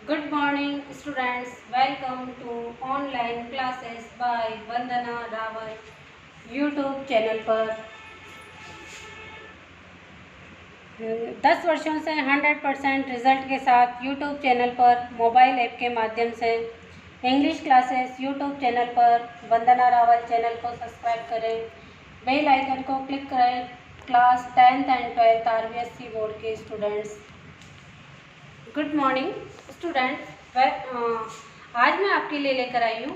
Good morning, students. Welcome to online classes by Vandana Rawal YouTube channel पर 10 वर्षों से 100% result के साथ YouTube चैनल पर मोबाइल ऐप के माध्यम से इंग्लिश क्लासेस YouTube चैनल पर वंदना रावल चैनल को सब्सक्राइब करें, बेल आइकन को क्लिक करें। Class 10th and 12th RBSC board के स्टूडेंट्स, गुड मॉर्निंग स्टूडेंट्स। आज मैं आपके लिए लेकर आई हूँ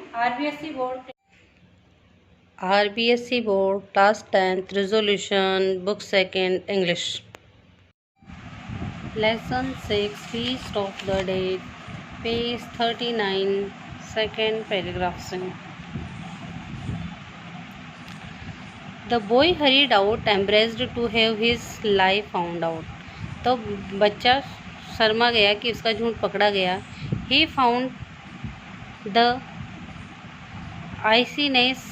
RBSC board class 10th resolution book second English lesson 6 feast of the day page 39 second paragraph से। The boy hurried out embarrassed to have his lie found out. तो बच्चा शर्मा गया कि उसका झूठ पकड़ा गया। He found the iciness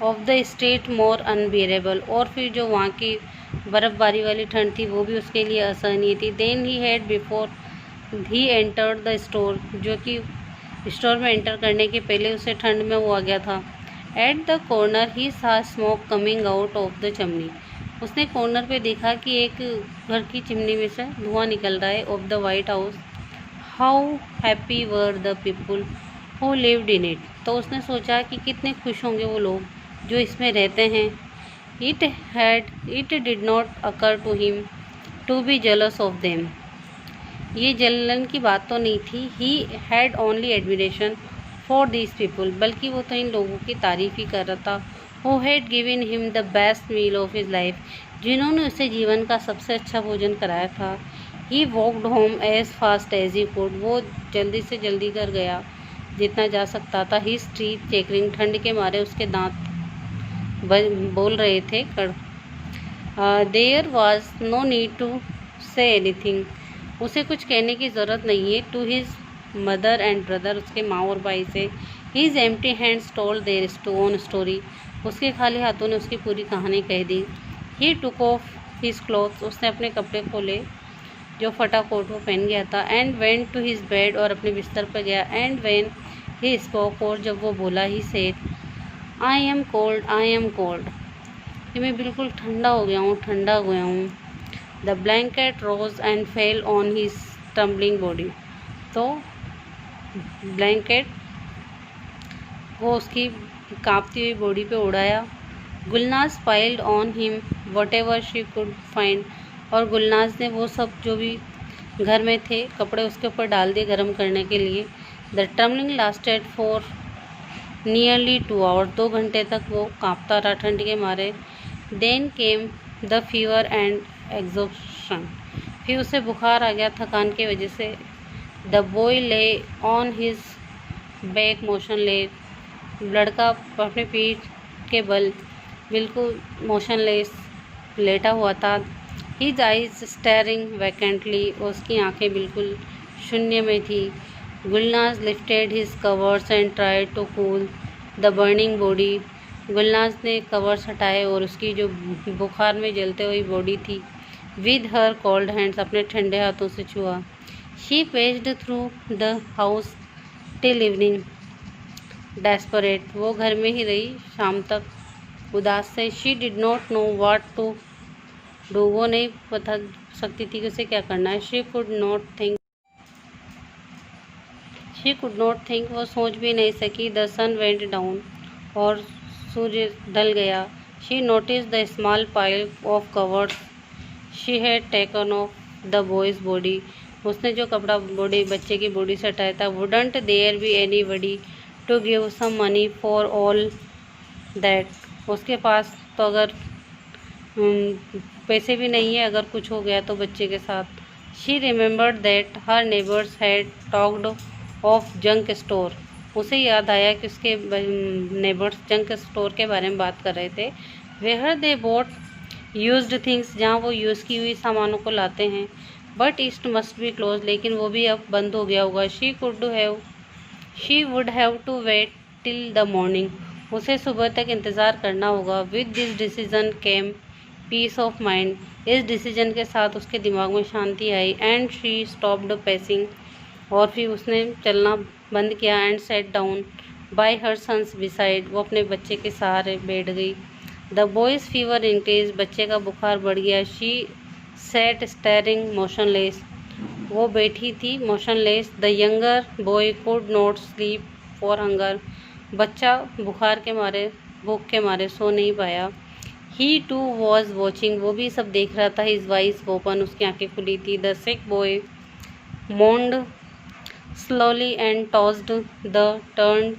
of the street more unbearable. और फिर जो वहाँ की बर्फ़बारी वाली ठंड थी वो भी उसके लिए असहनीय थी। Then he had before he entered the store, जो कि स्टोर में एंटर करने के पहले उसे ठंड में वो आ गया था। एट द कॉर्नर ही सा smoke coming out of the chimney. उसने कॉर्नर पे देखा कि एक घर की चिमनी में से धुआं निकल रहा है। Of the white house how happy were the people who lived in it. तो उसने सोचा कि कितने खुश होंगे वो लोग जो इसमें रहते हैं। It did not occur to him to be jealous of them. ये जलन की बात तो नहीं थी। He had only admiration for these people, बल्कि वो तो इन लोगों की तारीफ़ ही कर रहा था। Who had given him the best meal of his life, जिन्होंने उसे जीवन का सबसे अच्छा भोजन कराया था। He walked home as fast as he could. वो जल्दी से जल्दी कर गया जितना जा सकता था। ही स्ट्रीट चेकरिंग, ठंड के मारे उसके दांत बोल रहे थे। There was no need to say anything. उसे कुछ कहने की ज़रूरत नहीं है। To his mother and brother, उसके माँ और भाई से। His empty hands told their own story. उसके खाली हाथों ने उसकी पूरी कहानी कह दी। He took off his clothes, उसने अपने कपड़े खोले जो फटा कोट वो पहन गया था। And went to his bed, और अपने बिस्तर पर गया। एंड वेन ही स्पोक, और जब वो बोला, he said I am cold, I am cold, कि मैं बिल्कुल ठंडा हो गया हूँ, ठंडा हो गया हूँ। The blanket rose and fell on his tumbling body. तो ब्लैंकेट वो उसकी कांपती हुई बॉडी पे उड़ाया। Gulnaz piled on him whatever she could find. और गुलनाज ने वो सब जो भी घर में थे कपड़े उसके ऊपर डाल दिए गर्म करने के लिए। The trembling lasted for nearly 2 hours. 2 घंटे तक वो कांपता रहा ठंड के मारे। Then came the fever and exhaustion. फिर उसे बुखार आ गया थकान की वजह से। The boy lay on his back motionless. लड़का अपने पीठ के बल बिल्कुल मोशनलेस लेटा हुआ था। हिज आइज स्टेयरिंग वैकेंटली, उसकी आंखें बिल्कुल शून्य में थी। Gulnaz lifted his covers and tried to cool the burning body. Gulnaz ने कवर्स हटाए और उसकी जो बुखार में जलते हुई बॉडी थी विद हर कोल्ड हैंड्स, अपने ठंडे हाथों से छुआ। She paced through the house till evening desperate. वो घर में ही रही शाम तक उदास से। She did not know what to do. वो नहीं बता सकती थी कि उसे क्या करना है। शी कुड नॉट थिंक, वो सोच भी नहीं सकी। द सन वेंट डाउन, और सूर्य ढल गया। She notice the small pile of covers she had taken off the boy's body. उसने जो कपड़ा बच्चे की बॉडी से हटाया था। Wouldn't there be anybody to give some money for all that. उसके पास तो अगर पैसे भी नहीं है अगर कुछ हो गया तो बच्चे के साथ। She remembered that her neighbours had talked of junk store. उसे याद आया कि उसके नेबर्स जंक स्टोर के बारे में बात कर रहे थे। Where they bought used things, जहाँ वो यूज़ की हुई सामानों को लाते हैं। But east must be close, लेकिन वो भी अब बंद हो गया होगा। She would have to wait till the morning. उसे सुबह तक इंतज़ार करना होगा। With this decision came peace of mind. इस डिसीजन के साथ उसके दिमाग में शांति आई। एंड शी स्टॉप्ड पेसिंग और फिर उसने चलना बंद किया। And sat down by her sons beside, वो अपने बच्चे के सहारे बैठ गई। द बॉयज़ फीवर इंक्रीज, बच्चे का बुखार बढ़ गया। शी सेट स्टेरिंग मोशनलेस, वो बैठी थी motionless. The younger boy could not sleep for hunger, बच्चा बुखार के मारे, भूख के मारे सो नहीं पाया। ही टू वॉज वॉचिंग, वो भी सब देख रहा था। हिज वाइज ओपन, उसकी आंखें खुली थी। The sick boy moaned slowly and tossed the turn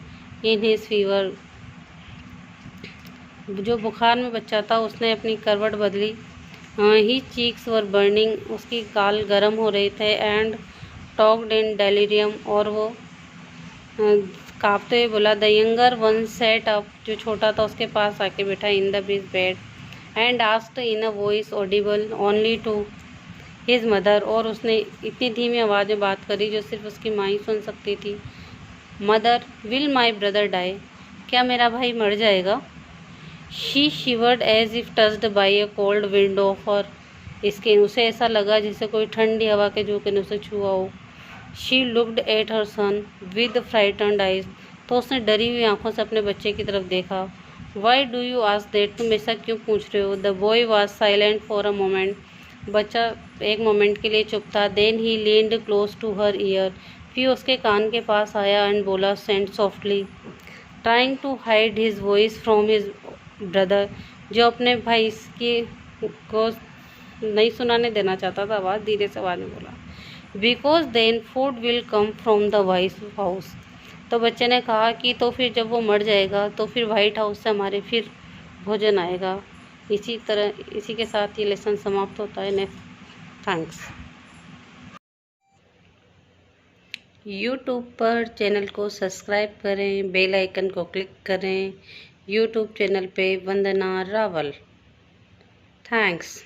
in his fever, जो बुखार में बच्चा था उसने अपनी करवट बदली। ही चीक्स वर बर्निंग, उसकी गाल गर्म हो रहे थे। एंड टॉक्ड इन डेलीरियम, और वो काँपते हुए बोला। The younger one sat up, जो छोटा था उसके पास आके बैठा in the big bed. And asked in a voice audible only to his mother, और उसने इतनी धीमी आवाज़ में बात करी जो सिर्फ उसकी माँ ही सुन सकती थी। Mother, will my brother die, क्या मेरा भाई मर जाएगा? She shivered as if touched by a cold wind of her skin, उसे ऐसा लगा जैसे कोई ठंडी हवा के झोंके ने उसे छुआ हो। She looked at her sun with frightened eyes, तो उसने डरी हुई आंखों से अपने बच्चे की तरफ देखा। Why do you ask that, तुम ऐसा क्यों पूछ रहे हो? The boy was silent for a moment, बच्चा एक मोमेंट के लिए चुप था। Then he leaned close to her ear, फिर उसके कान के पास आया एंड बोला said softly, trying to hide his voice from his brother, जो अपने भाई को नहीं सुनाने देना चाहता था, आवाज़ धीरे से आवाज़ में बोला। Because then food will come from the white house, तो बच्चे ने कहा कि तो फिर जब वो मर जाएगा तो फिर वाइट हाउस से हमारे फिर भोजन आएगा। इसी के साथ ये लेसन समाप्त होता है। Next, thanks. यूट्यूब पर चैनल को सब्सक्राइब करें, बेल आइकन को क्लिक करें। यूट्यूब चैनल पे वंदना रावल। थैंक्स।